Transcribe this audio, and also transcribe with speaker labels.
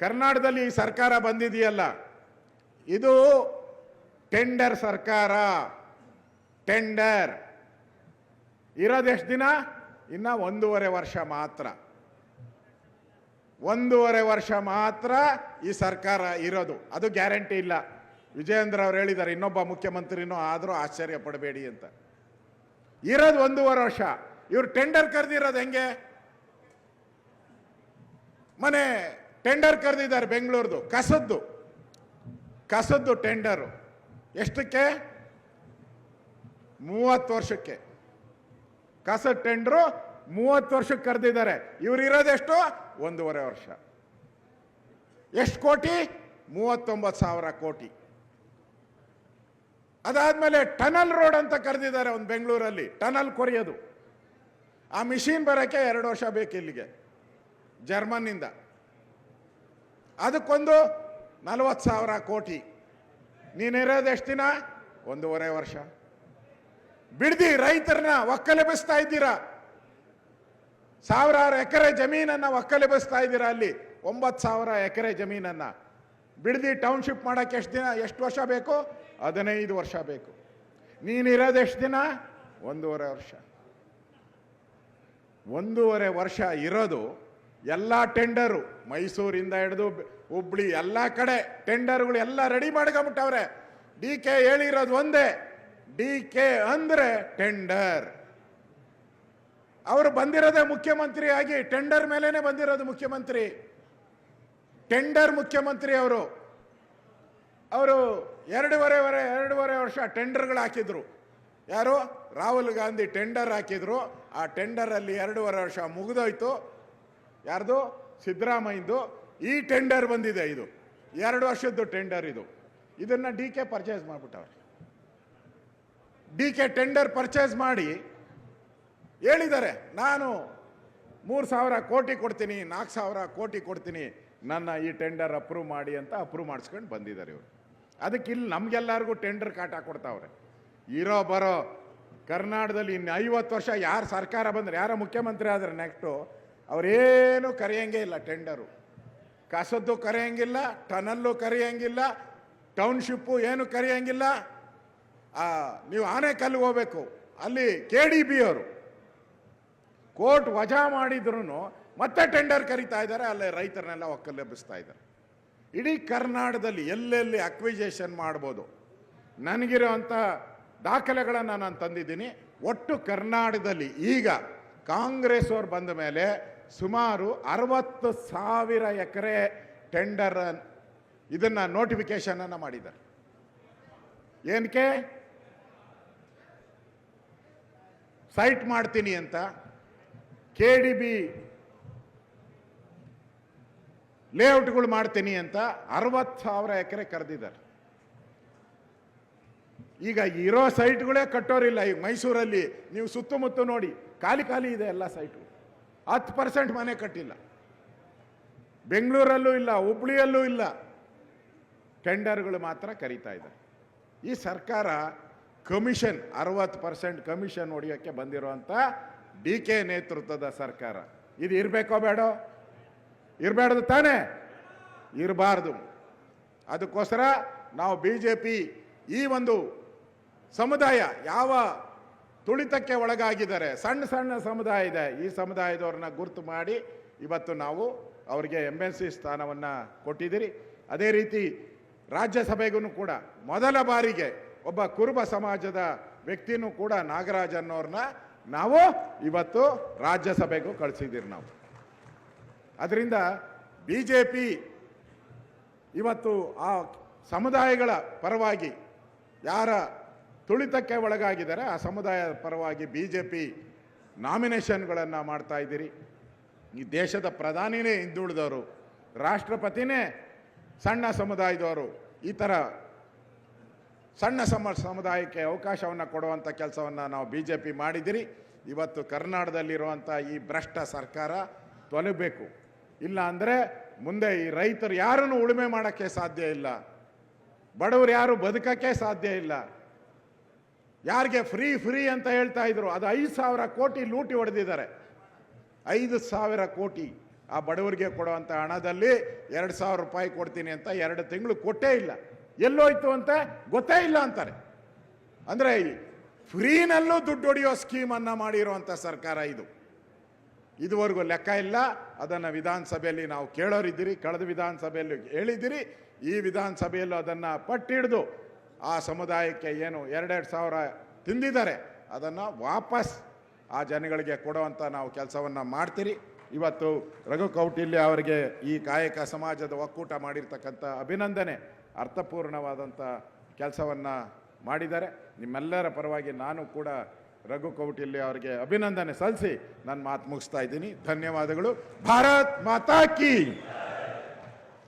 Speaker 1: ಕರ್ನಾಟಕದಲ್ಲಿ ಈ ಸರ್ಕಾರ ಬಂದಿದೆಯಲ್ಲ, ಇದು ಟೆಂಡರ್ ಸರ್ಕಾರ. ಟೆಂಡರ್ ಇರೋದೆಷ್ಟು ದಿನ? ಇನ್ನ 1.5 ವರ್ಷ ಮಾತ್ರ. 1.5 ವರ್ಷ ಮಾತ್ರ ಈ ಸರ್ಕಾರ ಇರೋದು. ಅದು ಗ್ಯಾರಂಟಿ ಇಲ್ಲ. ವಿಜಯೇಂದ್ರ ಅವರು ಹೇಳಿದ್ದಾರೆ, ಇನ್ನೊಬ್ಬ ಮುಖ್ಯಮಂತ್ರಿನೂ ಆದರೂ ಆಶ್ಚರ್ಯ ಪಡಬೇಡಿ ಅಂತ. ಇರೋದು 1.5 ವರ್ಷ. ಇವರು ಟೆಂಡರ್ ಕರೆದಿರೋದು ಹೆಂಗೆ? ಮನೆ ಟೆಂಡರ್ ಕರೆದಿದ್ದಾರೆ ಬೆಂಗಳೂರ್ದು, ಕಸದ್ದು ಟೆಂಡರು. ಎಷ್ಟಕ್ಕೆ? 30 ವರ್ಷಕ್ಕೆ. ಕಸದ ಟೆಂಡರು 30 ವರ್ಷಕ್ಕೆ ಕರೆದಿದ್ದಾರೆ. ಇವ್ರು ಇರೋದೆಷ್ಟು? 1.5 ವರ್ಷ. ಎಷ್ಟು ಕೋಟಿ? 39,000 ಕೋಟಿ. ಅದಾದ್ಮೇಲೆ ಟನಲ್ ರೋಡ್ ಅಂತ ಕರೆದಿದ್ದಾರೆ ಒಂದು ಬೆಂಗಳೂರಲ್ಲಿ, ಟನಲ್ ಕೊರೆಯೋದು. ಆ ಮಿಷಿನ್ ಬರೋಕ್ಕೆ 2 ವರ್ಷ ಬೇಕು ಇಲ್ಲಿಗೆ, ಜರ್ಮನ್ನಿಂದ. ಅದಕ್ಕೊಂದು 40,000 ಕೋಟಿ. ನೀನಿರೋದು ಎಷ್ಟು ದಿನ? 1.5 ವರ್ಷ. ಬಿಡ್ದಿ ರೈತರನ್ನ ಒಕ್ಕಲೆಬ್ಬಿಸ್ತಾ ಇದ್ದೀರಾ. 1000 ಎಕರೆ ಜಮೀನನ್ನ ಒಕ್ಕಲೆಬ್ಬಿಸ್ತಾ ಇದ್ದೀರಾ. ಅಲ್ಲಿ 9,000 ಎಕರೆ ಜಮೀನನ್ನ ಬಿಡ್ದಿ ಟೌನ್ಶಿಪ್ ಮಾಡಕ್ಕೆ ಎಷ್ಟು ವರ್ಷ ಬೇಕು? 15 ವರ್ಷ ಬೇಕು. ನೀನಿರೋದು ಎಷ್ಟು ದಿನ? 1.5 ವರ್ಷ. 1.5 ವರ್ಷ ಇರೋದು. ಎಲ್ಲ ಟೆಂಡರು ಮೈಸೂರಿಂದ ಹಿಡಿದು ಹುಬ್ಳಿ ಎಲ್ಲ ಕಡೆ ಟೆಂಡರ್ಗಳು ಎಲ್ಲ ರೆಡಿ ಮಾಡ್ಕೊಂಬಿಟ್ಟವ್ರೆ. DK ಹೇಳಿರೋದು ಒಂದೇ, DK ಅಂದ್ರೆ ಟೆಂಡರ್. ಅವರು ಬಂದಿರೋದೇ ಮುಖ್ಯಮಂತ್ರಿ ಆಗಿ, ಟೆಂಡರ್ ಮೇಲೇನೆ ಬಂದಿರೋದು ಮುಖ್ಯಮಂತ್ರಿ. ಟೆಂಡರ್ ಮುಖ್ಯಮಂತ್ರಿ ಅವರು 2.5 ವರ್ಷ ಟೆಂಡರ್ಗಳು ಹಾಕಿದ್ರು. ಯಾರು? ರಾಹುಲ್ ಗಾಂಧಿ ಟೆಂಡರ್ ಹಾಕಿದ್ರು. ಆ ಟೆಂಡರಲ್ಲಿ 2.5 ವರ್ಷ ಮುಗಿದೋಯ್ತು. ಯಾರ್ದು? ಸಿದ್ದರಾಮಯ್ಯದು. ಈ ಟೆಂಡರ್ ಬಂದಿದೆ. ಇದು 2 ವರ್ಷದ್ದು ಟೆಂಡರ್. ಇದನ್ನ DK ಪರ್ಚೇಸ್ ಮಾಡ್ಬಿಟ್ಟವ್ರೆ. DK ಟೆಂಡರ್ ಪರ್ಚೇಸ್ ಮಾಡಿ ಹೇಳಿದ್ದಾರೆ, ನಾನು 3,000 ಕೋಟಿ ಕೊಡ್ತೀನಿ, 4,000 ಕೋಟಿ ಕೊಡ್ತೀನಿ, ನನ್ನ ಈ ಟೆಂಡರ್ ಅಪ್ರೂವ್ ಮಾಡಿ ಅಂತ ಅಪ್ರೂವ್ ಮಾಡಿಸ್ಕೊಂಡು ಬಂದಿದ್ದಾರೆ ಇವರು. ಅದಕ್ಕೆ ಇಲ್ಲಿ ನಮ್ಗೆಲ್ಲರಿಗೂ ಟೆಂಡರ್ ಕಾಟ ಕೊಡ್ತಾವ್ರೆ. ಇರೋ ಬರೋ ಕರ್ನಾಟಕದಲ್ಲಿ ಇನ್ನು 50 ವರ್ಷ ಯಾರು ಸರ್ಕಾರ ಬಂದ್ರೆ, ಯಾರ ಮುಖ್ಯಮಂತ್ರಿ ಆದ್ರೆ ನೆಕ್ಸ್ಟು ಅವರೇನು ಕರೆಯಂಗೆ ಇಲ್ಲ. ಟೆಂಡರು ಕಸದ್ದು ಕರೆಯಂಗಿಲ್ಲ, ಟನಲ್ಲು ಕರೆಯಂಗಿಲ್ಲ, ಟೌನ್ಶಿಪ್ಪು ಏನು ಕರೆಯಂಗಿಲ್ಲ. ನೀವು ಆನೆಕಲ್ಗೆ ಹೋಗ್ಬೇಕು, ಅಲ್ಲಿ KDB ಅವರು ಕೋರ್ಟ್ ವಜಾ ಮಾಡಿದ್ರು ಮತ್ತೆ ಟೆಂಡರ್ ಕರೀತಾ ಇದ್ದಾರೆ. ಅಲ್ಲೇ ರೈತರನ್ನೆಲ್ಲ ಒಕ್ಕಲೆಬ್ಬಿಸ್ತಾ ಇದ್ದಾರೆ. ಇಡೀ ಕರ್ನಾಟಕದಲ್ಲಿ ಎಲ್ಲೆಲ್ಲಿ ಅಕ್ವಿಜೇಷನ್ ಮಾಡ್ಬೋದು ನನಗಿರೋಂಥ ದಾಖಲೆಗಳನ್ನು ನಾನು ತಂದಿದ್ದೀನಿ. ಒಟ್ಟು ಕರ್ನಾಟಕದಲ್ಲಿ ಈಗ ಕಾಂಗ್ರೆಸ್ ಅವ್ರು ಬಂದ ಮೇಲೆ ಸುಮಾರು 60,000 ಎಕರೆ ಟೆಂಡರ್ ಇದನ್ನ ನೋಟಿಫಿಕೇಶನ್ ಅನ್ನ ಮಾಡಿದ್ದಾರೆ. ಏನಕ್ಕೆ? ಸೈಟ್ ಮಾಡ್ತೀನಿ ಅಂತ. KDB ಲೇಔಟ್ಗಳು ಮಾಡ್ತೀನಿ ಅಂತ 60,000 ಎಕರೆ ಕರೆದಿದ್ದಾರೆ. ಈಗ ಇರೋ ಸೈಟ್ಗಳೇ ಕಟ್ಟೋರಿಲ್ಲ. ಈಗ ಮೈಸೂರಲ್ಲಿ ನೀವು ಸುತ್ತಮುತ್ತ ನೋಡಿ, ಖಾಲಿ ಇದೆ ಎಲ್ಲ ಸೈಟು. 10% ಮನೆ ಕಟ್ಟಿಲ್ಲ. ಬೆಂಗಳೂರಲ್ಲೂ ಇಲ್ಲ, ಹುಬ್ಳಿಯಲ್ಲೂ ಇಲ್ಲ. ಟೆಂಡರ್ಗಳು ಮಾತ್ರ ಕರೀತಾ ಇದ್ದಾರೆ. ಈ ಸರ್ಕಾರ ಕಮಿಷನ್ 60% ಕಮಿಷನ್ ಹೊಡೆಯೋಕ್ಕೆ ಬಂದಿರುವಂಥ DK ನೇತೃತ್ವದ ಸರ್ಕಾರ. ಇದು ಇರಬೇಕೋ ಬೇಡೋ? ಇರಬೇಡದು ತಾನೇ? ಇರಬಾರ್ದು. ಅದಕ್ಕೋಸ್ಕರ ನಾವು BJP ಈ ಒಂದು ಸಮುದಾಯ ಯಾವ ತುಳಿತಕ್ಕೆ ಒಳಗಾಗಿದ್ದಾರೆ, ಸಣ್ಣ ಸಮುದಾಯ ಇದೆ, ಈ ಸಮುದಾಯದವ್ರನ್ನ ಗುರುತು ಮಾಡಿ ಇವತ್ತು ನಾವು ಅವರಿಗೆ MLC ಸ್ಥಾನವನ್ನು ಕೊಟ್ಟಿದ್ದೀರಿ. ಅದೇ ರೀತಿ ರಾಜ್ಯಸಭೆಗೂ ಕೂಡ ಮೊದಲ ಬಾರಿಗೆ ಒಬ್ಬ ಕುರುಬ ಸಮಾಜದ ವ್ಯಕ್ತಿನೂ ಕೂಡ ನಾಗರಾಜ್ ಅನ್ನೋರ್ನ ನಾವು ಇವತ್ತು ರಾಜ್ಯಸಭೆಗೂ ಕಳಿಸಿದ್ದೀರಿ ನಾವು. ಅದರಿಂದ BJP ಇವತ್ತು ಆ ಸಮುದಾಯಗಳ ಪರವಾಗಿ ಯಾರ ತುಳಿತಕ್ಕೆ ಒಳಗಾಗಿದ್ದಾರೆ ಆ ಸಮುದಾಯದ ಪರವಾಗಿ BJP ನಾಮಿನೇಷನ್ಗಳನ್ನು ಮಾಡ್ತಾ ಇದ್ದೀರಿ. ಈ ದೇಶದ ಪ್ರಧಾನಿನೇ ಹಿಂದುಳಿದವರು, ರಾಷ್ಟ್ರಪತಿನೇ ಸಣ್ಣ ಸಮುದಾಯದವರು. ಈ ಥರ ಸಣ್ಣ ಸಮುದಾಯಕ್ಕೆ ಅವಕಾಶವನ್ನು ಕೊಡುವಂಥ ಕೆಲಸವನ್ನು ನಾವು BJP ಮಾಡಿದಿರಿ. ಇವತ್ತು ಕರ್ನಾಟಕದಲ್ಲಿರುವಂಥ ಈ ಭ್ರಷ್ಟ ಸರ್ಕಾರ ತೊಲಗಬೇಕು. ಇಲ್ಲ ಅಂದರೆ ಮುಂದೆ ಈ ರೈತರು ಯಾರನ್ನು ಉಳುಮೆ ಮಾಡೋಕ್ಕೆ ಸಾಧ್ಯ ಇಲ್ಲ, ಬಡವರು ಯಾರು ಬದುಕಕ್ಕೆ ಸಾಧ್ಯ ಇಲ್ಲ. ಯಾರಿಗೆ ಫ್ರೀ ಅಂತ ಹೇಳ್ತಾ ಇದ್ರು, ಅದು 5,000 ಕೋಟಿ ಲೂಟಿ ಹೊಡೆದಿದ್ದಾರೆ. 5,000 ಕೋಟಿ ಆ ಬಡವರಿಗೆ ಕೊಡುವಂಥ ಹಣದಲ್ಲಿ 2,000 ರೂಪಾಯಿ ಕೊಡ್ತೀನಿ ಅಂತ 2 ತಿಂಗಳು ಕೊಟ್ಟೇ ಇಲ್ಲ. ಎಲ್ಲೋಯ್ತು ಅಂತ ಗೊತ್ತೇ ಇಲ್ಲ ಅಂತಾರೆ. ಅಂದರೆ ಫ್ರೀನಲ್ಲೂ ದುಡ್ಡು ಹೊಡೆಯೋ ಸ್ಕೀಮನ್ನು ಮಾಡಿರುವಂಥ ಸರ್ಕಾರ ಇದು. ಇದುವರೆಗೂ ಲೆಕ್ಕ ಇಲ್ಲ. ಅದನ್ನು ವಿಧಾನಸಭೆಯಲ್ಲಿ ನಾವು ಕೇಳೋರಿದ್ದೀರಿ, ಕಳೆದ ವಿಧಾನಸಭೆಯಲ್ಲಿ ಹೇಳಿದ್ದೀರಿ. ಈ ವಿಧಾನಸಭೆಯಲ್ಲೂ ಅದನ್ನು ಪಟ್ಟಿಡಿದು ಆ ಸಮುದಾಯಕ್ಕೆ ಏನು 2,000 ತಿಂದಿದ್ದಾರೆ ಅದನ್ನು ವಾಪಸ್ ಆ ಜನಗಳಿಗೆ ಕೊಡುವಂಥ ನಾವು ಕೆಲಸವನ್ನು ಮಾಡ್ತೀರಿ. ಇವತ್ತು ರಘು ಕೌಟಿಲ್ಯ ಅವರಿಗೆ ಈ ಕಾಯಕ ಸಮಾಜದ ಒಕ್ಕೂಟ ಮಾಡಿರ್ತಕ್ಕಂಥ ಅಭಿನಂದನೆ. ಅರ್ಥಪೂರ್ಣವಾದಂಥ ಕೆಲಸವನ್ನು ಮಾಡಿದ್ದಾರೆ. ನಿಮ್ಮೆಲ್ಲರ ಪರವಾಗಿ ನಾನು ಕೂಡ ರಘು ಕೌಟಿಲ್ಯ ಅವರಿಗೆ ಅಭಿನಂದನೆ ಸಲ್ಲಿಸಿ ನನ್ನ ಮಾತು ಮುಗಿಸ್ತಾ ಇದ್ದೀನಿ. ಧನ್ಯವಾದಗಳು. ಭಾರತ್ ಮಾತಾ ಕಿ.